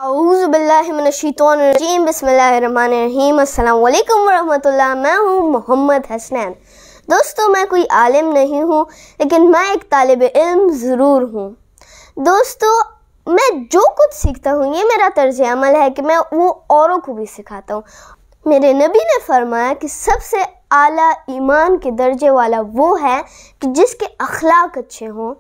औज़ु बिल्लाहि मिनश्शैतानिर्रजीम बिस्मिल्लाहिर्रहमानिर्रहीम अस्सलाम वालेकुम वरहमतुल्लाह। मैं हूँ मोहम्मद हसनैन। दोस्तों, मैं कोई आलिम नहीं हूँ, लेकिन मैं एक तालिब इल्म ज़रूर हूँ। दोस्तों, मैं जो कुछ सीखता हूँ ये मेरा तर्ज अमल है कि मैं वो औरों को भी सिखाता हूँ। मेरे नबी ने फरमाया कि सबसे आला ईमान के दर्जे वाला वो है कि जिसके अखलाक अच्छे हों,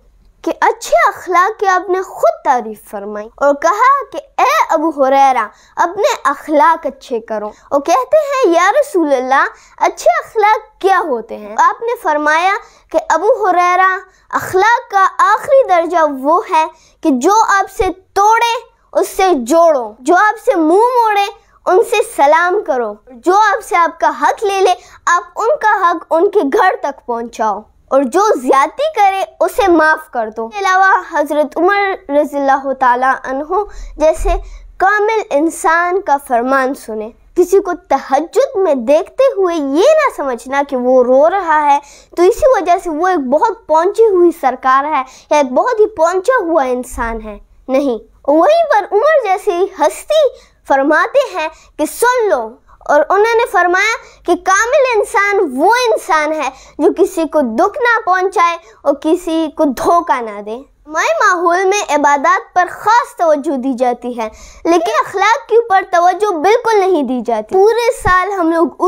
कि अच्छे अखलाक की आपने खुद तारीफ फरमाई और कहा कि ए अबू हुरैरा अपने अखलाक अच्छे करो। वो कहते हैं या रसूल अल्लाह, अच्छे अखलाक क्या होते हैं? आपने फरमाया कि अबू हुरैरा, अखलाक का आखिरी दर्जा वो है कि जो आपसे तोड़े उससे जोड़ो, जो आपसे मुंह मोड़े उनसे सलाम करो, जो आपसे आपका हक ले ले आप उनका हक उनके घर तक पहुंचाओ, और जो ज्यादती करे उसे माफ़ कर दो। इसके अलावा हज़रत उमर रज़ियल्लाहु ताला अन्हु जैसे कामिल इंसान का फरमान सुने। किसी को तहज्जुद में देखते हुए ये ना समझना कि वो रो रहा है तो इसी वजह से वो एक बहुत पहुंची हुई सरकार है या एक बहुत ही पहुंचा हुआ इंसान है। नहीं, वहीं पर उमर जैसी हस्ती फरमाते हैं कि सुन लो, और उन्होंने फरमाया कि कामिल इंसान वो इंसान है जो किसी को दुख ना पहुंचाए और किसी को धोखा ना दे। हमारे माहौल में इबादत पर ख़ास तवज्जो दी जाती है, लेकिन अखलाक के ऊपर तवज्जो बिल्कुल नहीं दी जाती। पूरे साल हम लोग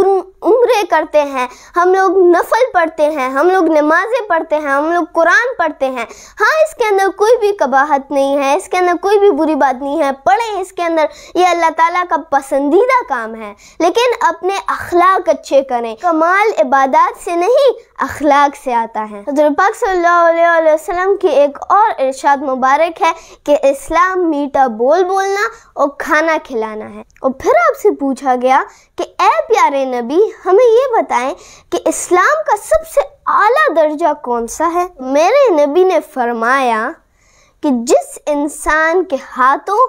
उम्रे करते हैं, हम लोग नफल पढ़ते हैं, हम लोग नमाजें पढ़ते हैं, हम लोग कुरान पढ़ते हैं। हाँ, इसके अंदर कोई भी कबाहत नहीं है, इसके अंदर कोई भी बुरी बात नहीं है, पढ़ें, इसके अंदर ये अल्लाह ताला का पसंदीदा काम है। लेकिन अपने अखलाक अच्छे करें। कमाल इबादत से नहीं अखलाक से आता है। हज़रत पाक सल्लल्लाहु अलैहि वसल्लम की एक और इरशाद मुबारक है कि इस्लाम मीठा बोल बोलना और खाना खिलाना है। और फिर आपसे पूछा गया कि ए प्यारे नबी, हमें ये बताएं कि इस्लाम का सबसे आला दर्जा कौन सा है? मेरे नबी ने फरमाया कि जिस इंसान के हाथों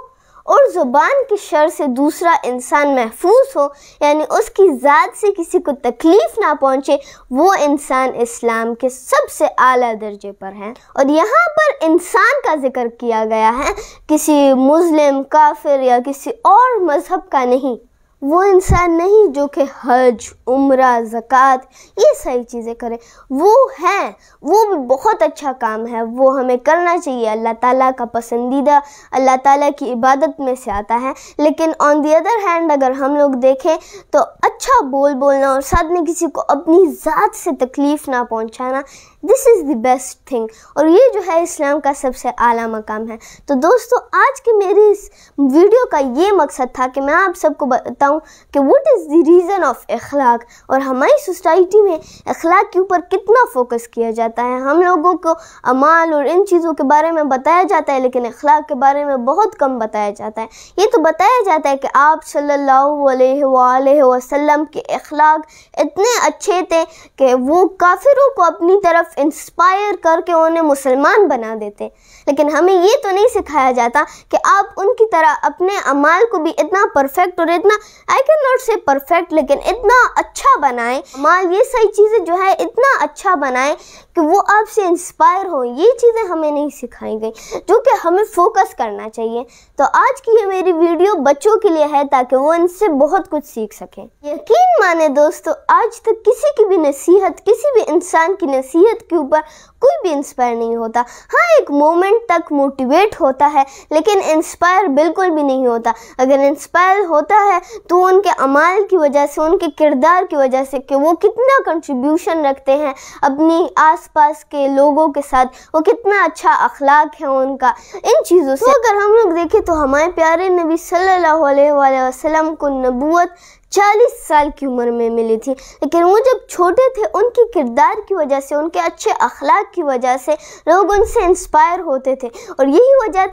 और ज़ुबान की शर से दूसरा इंसान महफूज हो, यानी उसकी ज़ात से किसी को तकलीफ़ ना पहुँचे, वो इंसान इस्लाम के सबसे आला दर्जे पर है। और यहाँ पर इंसान का जिक्र किया गया है, किसी मुस्लिम, काफिर या किसी और मज़हब का नहीं। वो इंसान नहीं जो कि हज, उम्रा, ज़कात ये सारी चीज़ें करे। वो हैं, वो भी बहुत अच्छा काम है, वो हमें करना चाहिए। अल्लाह ताला का पसंदीदा, अल्लाह ताला की इबादत में से आता है। लेकिन ऑन दी अदर हैंड अगर हम लोग देखें तो अच्छा बोल बोलना और साथ में किसी को अपनी ज़ात से तकलीफ़ ना पहुंचाना, this is the best thing. और ये जो है इस्लाम का सबसे आला मकाम है। तो दोस्तों, आज की मेरी इस वीडियो का ये मकसद था कि मैं आप सबको बताऊं कि what is the reason of अखलाक, और हमारी सोसाइटी में अखलाक के ऊपर कितना फोकस किया जाता है। हम लोगों को अमाल और इन चीज़ों के बारे में बताया जाता है, लेकिन अखलाक के बारे में बहुत कम बताया जाता है। ये तो बताया जाता है कि आप सल्लल्लाहु अलैहि वसल्लम के अखलाक इतने अच्छे थे कि वो काफिरों को अपनी तरफ इंस्पायर करके उन्हें मुसलमान बना देते। लेकिन हमें ये तो नहीं सिखाया जाता कि आप उनकी तरह अपने अमाल को भी इतना परफेक्ट और इतना, आई कैन नॉट से परफेक्ट, लेकिन इतना अच्छा बनाएं, अमाल ये सारी चीज़ें जो है इतना अच्छा बनाएं कि वो आपसे इंस्पायर हो। ये चीज़ें हमें नहीं सिखाई गई, जो कि हमें फोकस करना चाहिए। तो आज की ये मेरी वीडियो बच्चों के लिए है ताकि वो इनसे बहुत कुछ सीख सकें। यकीन माने दोस्तों, आज तक किसी की भी नसीहत, किसी भी इंसान की नसीहत के ऊपर कोई भी इंस्पायर नहीं होता। हाँ, एक मोमेंट तक मोटिवेट होता है, लेकिन इंस्पायर बिल्कुल भी नहीं होता। अगर इंस्पायर होता है तो उनके अमाल की वजह से, उनके किरदार की वजह से कि वो कितना कंट्रीब्यूशन रखते हैं अपनी आसपास के लोगों के साथ, वो कितना अच्छा अखलाक है उनका, इन चीज़ों से। तो अगर हम लोग देखें तो हमारे प्यारे नबी सल्लल्लाहु अलैहि वसल्लम को नबूवत 40 साल की उम्र में मिली थी, लेकिन वो जब छोटे थे उनके किरदार की वजह से, उनके अच्छे अखलाक की वजह से लोग उनसे इंस्पायर होते थे। और यही वजह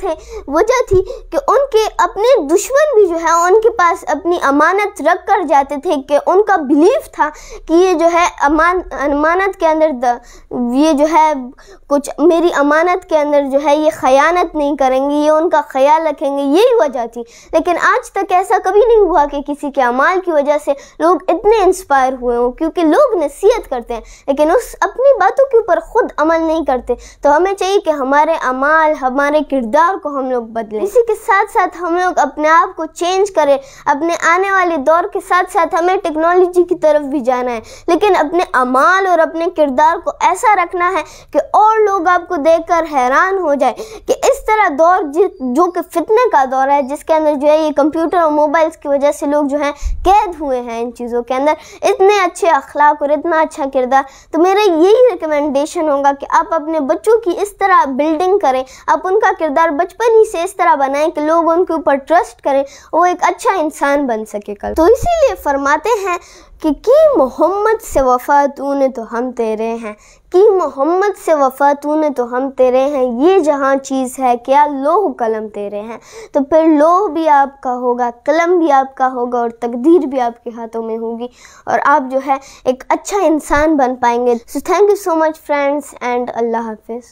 थी कि उनके अपने दुश्मन भी जो है उनके पास अपनी अमानत रख कर जाते थे, कि उनका बिलीफ था कि ये जो है अमानत के अंदर ये जो है कुछ मेरी अमानत के अंदर जो है ये खयानत नहीं करेंगे, ये उनका ख्याल रखेंगे, यही वजह थी। लेकिन आज तक ऐसा कभी नहीं हुआ कि किसी के अमाल की की वजह से लोग इतने इंस्पायर हुए हों, क्योंकि लोग नसीहत करते हैं लेकिन उस अपनी बातों के ऊपर खुद अमल नहीं करते। तो हमें चाहिए कि हमारे अमाल, हमारे किरदार को हम लोग बदलें। इसी के साथ साथ हम लोग अपने आप को चेंज करें। अपने आने वाले दौर के साथ साथ हमें टेक्नोलॉजी की तरफ भी जाना है, लेकिन अपने अमाल और अपने किरदार को ऐसा रखना है कि और लोग आपको देखकर हैरान हो जाए कि इस तरह दौर जो कि फितने का दौर है, जिसके अंदर जो है ये कंप्यूटर और मोबाइल्स की वजह से लोग जो हैं कैद हुए हैं इन चीज़ों के अंदर, इतने अच्छे अखलाक और इतना अच्छा किरदार। तो मेरा यही रिकमेंडेशन होगा कि आप अपने बच्चों की इस तरह बिल्डिंग करें, आप उनका किरदार बचपन ही से इस तरह बनाएं कि लोग उनके ऊपर ट्रस्ट करें, वो एक अच्छा इंसान बन सके कल। तो इसीलिए फरमाते हैं कि मोहम्मद से वफ़ा तूने तो हम तेरे हैं, कि मोहम्मद से वफ़ा तूने तो हम तेरे हैं, ये जहाँ चीज़ है क्या लोह कलम तेरे हैं। तो फिर लोह भी आपका होगा, कलम भी आपका होगा और तकदीर भी आपके हाथों में होगी और आप जो है एक अच्छा इंसान बन पाएंगे। So thank you so much friends and अल्लाह हाफिज़।